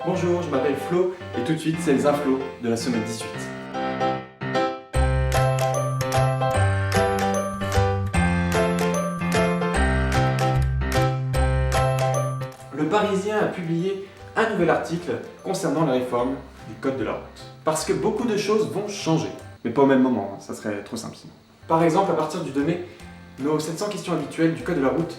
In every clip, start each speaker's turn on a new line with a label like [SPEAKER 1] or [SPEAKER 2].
[SPEAKER 1] Bonjour, je m'appelle Flo et tout de suite c'est les inflos de la semaine 18. Le Parisien a publié un nouvel article concernant la réforme du code de la route. Parce que beaucoup de choses vont changer, mais pas au même moment, ça serait trop simple sinon. Par exemple, à partir du 2 mai, nos 700 questions habituelles du code de la route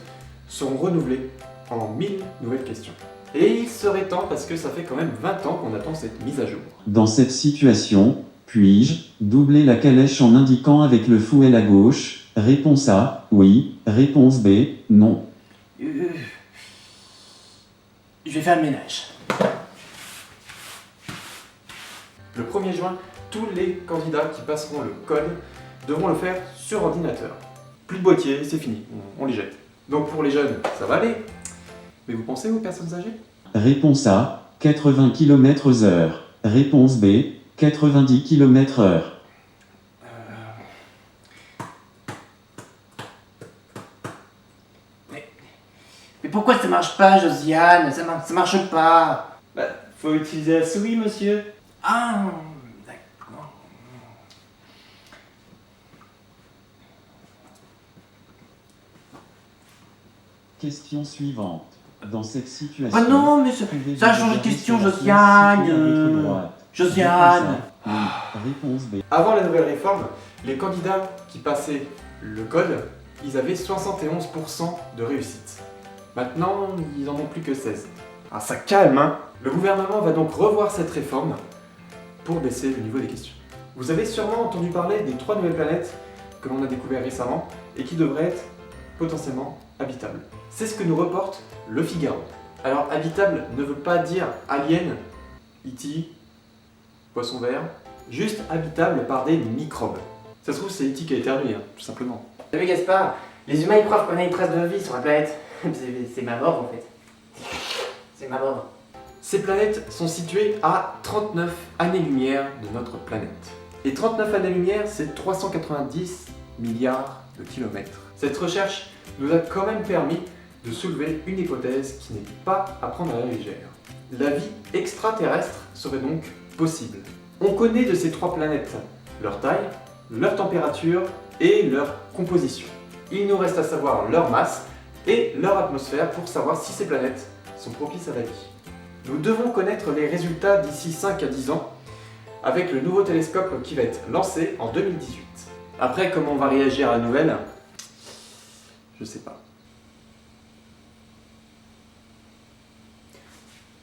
[SPEAKER 1] seront renouvelées en 1000 nouvelles questions. Et il serait temps parce que ça fait quand même 20 ans qu'on attend cette mise à jour.
[SPEAKER 2] Dans cette situation, puis-je doubler la calèche en indiquant avec le fouet à gauche? Réponse A, oui. Réponse B, non.
[SPEAKER 3] Je vais faire le ménage.
[SPEAKER 1] Le 1er juin, tous les candidats qui passeront le code devront le faire sur ordinateur. Plus de boîtier, c'est fini, on les jette. Donc pour les jeunes, ça va aller. Mais vous pensez aux personnes âgées?
[SPEAKER 2] Réponse A, 80 km/h. Réponse B, 90 km/h.
[SPEAKER 3] Mais pourquoi ça marche pas, Josiane? Ça marche pas.
[SPEAKER 4] Faut utiliser la souris, monsieur.
[SPEAKER 3] Ah, d'accord.
[SPEAKER 2] Question suivante. Dans cette situation...
[SPEAKER 3] Ah non, mais ça a changé de question, Josiane. Josiane.
[SPEAKER 2] Réponse B.
[SPEAKER 1] Avant la nouvelle réforme, les candidats qui passaient le code, ils avaient 71% de réussite. Maintenant, ils en ont plus que 16. Ah, ça calme, hein. Le gouvernement va donc revoir cette réforme pour baisser le niveau des questions. Vous avez sûrement entendu parler des 3 nouvelles planètes que l'on a découvertes récemment et qui devraient être potentiellement habitables. C'est ce que nous reporte Le Figaro. Alors, habitable ne veut pas dire alien, E.T., poisson vert, juste habitable par des microbes. Ça se trouve, c'est E.T. qui a éternué, tout simplement.
[SPEAKER 3] Vous savez, Gaspard, les humains ils croient qu'on a une trace de vie sur la planète. C'est ma mort en fait. C'est ma mort.
[SPEAKER 1] Ces planètes sont situées à 39 années-lumière de notre planète. Et 39 années-lumière, c'est 390 milliards de kilomètres. Cette recherche nous a quand même permis de soulever une hypothèse qui n'est pas à prendre à la légère. La vie extraterrestre serait donc possible. On connaît de ces 3 planètes leur taille, leur température et leur composition. Il nous reste à savoir leur masse et leur atmosphère pour savoir si ces planètes sont propices à la vie. Nous devons connaître les résultats d'ici 5 à 10 ans avec le nouveau télescope qui va être lancé en 2018. Après, comment on va réagir à la nouvelle? Je sais pas.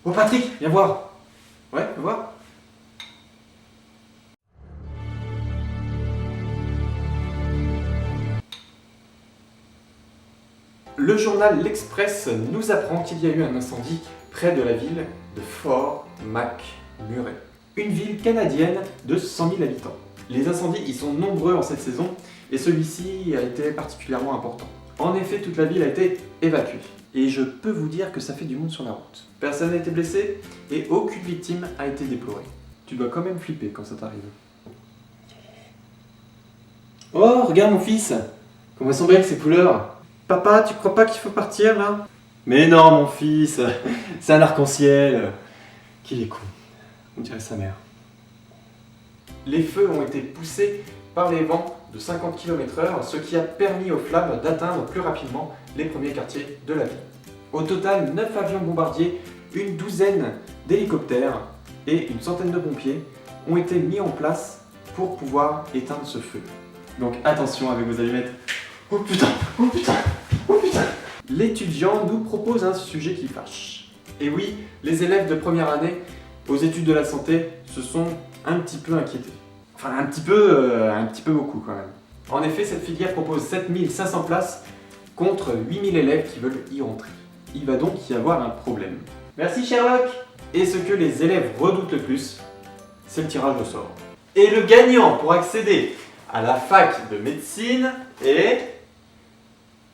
[SPEAKER 1] Oh Patrick, viens voir. Ouais, viens voir. Le journal L'Express nous apprend qu'il y a eu un incendie près de la ville de Fort McMurray, une ville canadienne de 100 000 habitants. Les incendies y sont nombreux en cette saison et celui-ci a été particulièrement important. En effet, toute la ville a été évacuée. Et je peux vous dire que ça fait du monde sur la route. Personne n'a été blessé et aucune victime a été déplorée. Tu dois quand même flipper quand ça t'arrive. Oh, regarde mon fils! Comment elles sont belles ces couleurs! Papa, tu crois pas qu'il faut partir là? Mais non mon fils, c'est un arc-en-ciel. Qu'il est con, on dirait sa mère. Les feux ont été poussés par les vents de 50 km/h, ce qui a permis aux flammes d'atteindre plus rapidement les premiers quartiers de la ville. Au total, 9 avions bombardiers, une douzaine d'hélicoptères et une centaine de pompiers ont été mis en place pour pouvoir éteindre ce feu. Donc attention avec vos allumettes. Oh putain, oh putain, oh putain. L'étudiant nous propose un sujet qui fâche. Et oui, les élèves de première année aux études de la santé se sont un petit peu inquiétés. Enfin un petit peu beaucoup quand même. En effet, cette filière propose 7500 places contre 8000 élèves qui veulent y rentrer. Il va donc y avoir un problème. Merci Sherlock. Et ce que les élèves redoutent le plus, c'est le tirage au sort. Et le gagnant pour accéder à la fac de médecine est...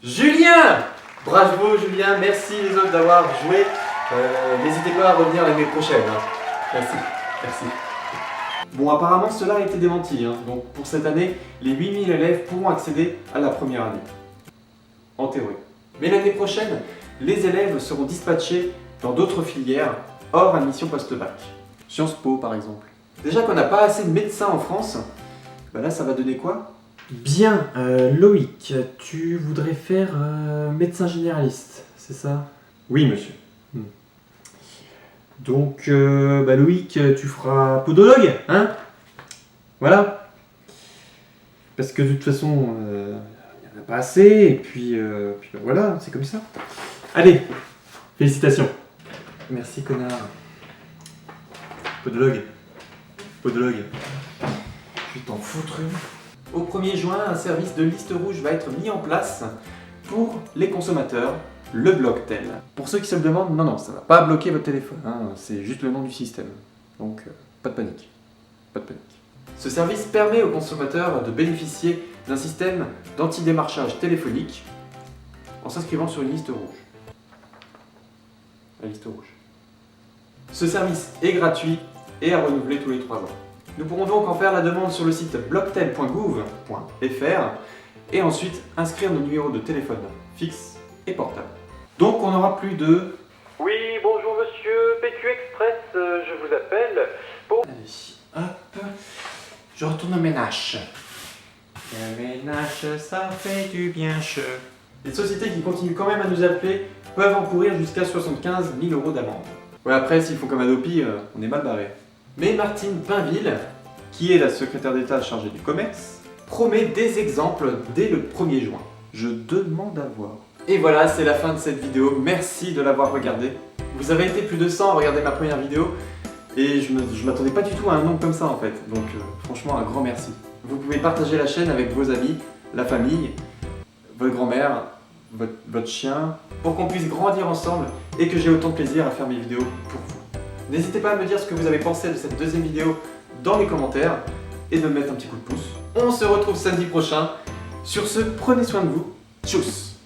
[SPEAKER 1] Julien! Bravo Julien, merci les autres d'avoir joué. N'hésitez pas à revenir l'année prochaine. Hein. Merci, merci. Bon, apparemment cela a été démenti. Hein. Donc pour cette année, les 8000 élèves pourront accéder à la première année. En théorie. Mais l'année prochaine, les élèves seront dispatchés dans d'autres filières hors admission post-bac. Sciences Po par exemple. Déjà qu'on n'a pas assez de médecins en France, bah là ça va donner quoi?
[SPEAKER 5] Bien, Loïc, tu voudrais faire médecin généraliste, c'est ça?
[SPEAKER 1] Oui monsieur.
[SPEAKER 5] Donc, Loïc, tu feras podologue, hein? Voilà. Parce que de toute façon, il n'y en a pas assez, et puis voilà, c'est comme ça. Allez, félicitations.
[SPEAKER 1] Merci connard. Podologue. Podologue. Je vais t'en foutre une. Au 1er juin, un service de liste rouge va être mis en place pour les consommateurs, le Blocktel. Pour ceux qui se le demandent, non, ça va pas bloquer votre téléphone, hein, c'est juste le nom du système. Donc, pas de panique. Pas de panique. Ce service permet aux consommateurs de bénéficier d'un système d'antidémarchage téléphonique en s'inscrivant sur une liste rouge. La liste rouge. Ce service est gratuit et à renouveler tous les 3 ans. Nous pourrons donc en faire la demande sur le site blocktel.gouv.fr et ensuite inscrire nos numéros de téléphone fixe et portable. Donc on n'aura plus de...
[SPEAKER 6] Oui, bonjour monsieur, PQ Express, je vous appelle pour...
[SPEAKER 1] Allez, hop, je retourne au ménage. Le ménage, ça fait du bien che. Les sociétés qui continuent quand même à nous appeler peuvent encourir jusqu'à 75 000 € d'amende. Ouais, après, s'ils font comme Adopi, on est mal barré. Mais Martine Pinville, qui est la secrétaire d'État chargée du commerce, promet des exemples dès le 1er juin. Je demande à voir. Et voilà, c'est la fin de cette vidéo. Merci de l'avoir regardée. Vous avez été plus de 100 à regarder ma première vidéo et je m'attendais pas du tout à un nombre comme ça en fait. Donc franchement, un grand merci. Vous pouvez partager la chaîne avec vos amis, la famille, votre grand-mère, votre chien, pour qu'on puisse grandir ensemble et que j'ai autant de plaisir à faire mes vidéos pour vous. N'hésitez pas à me dire ce que vous avez pensé de cette deuxième vidéo dans les commentaires et de me mettre un petit coup de pouce. On se retrouve samedi prochain. Sur ce, prenez soin de vous. Tchuss!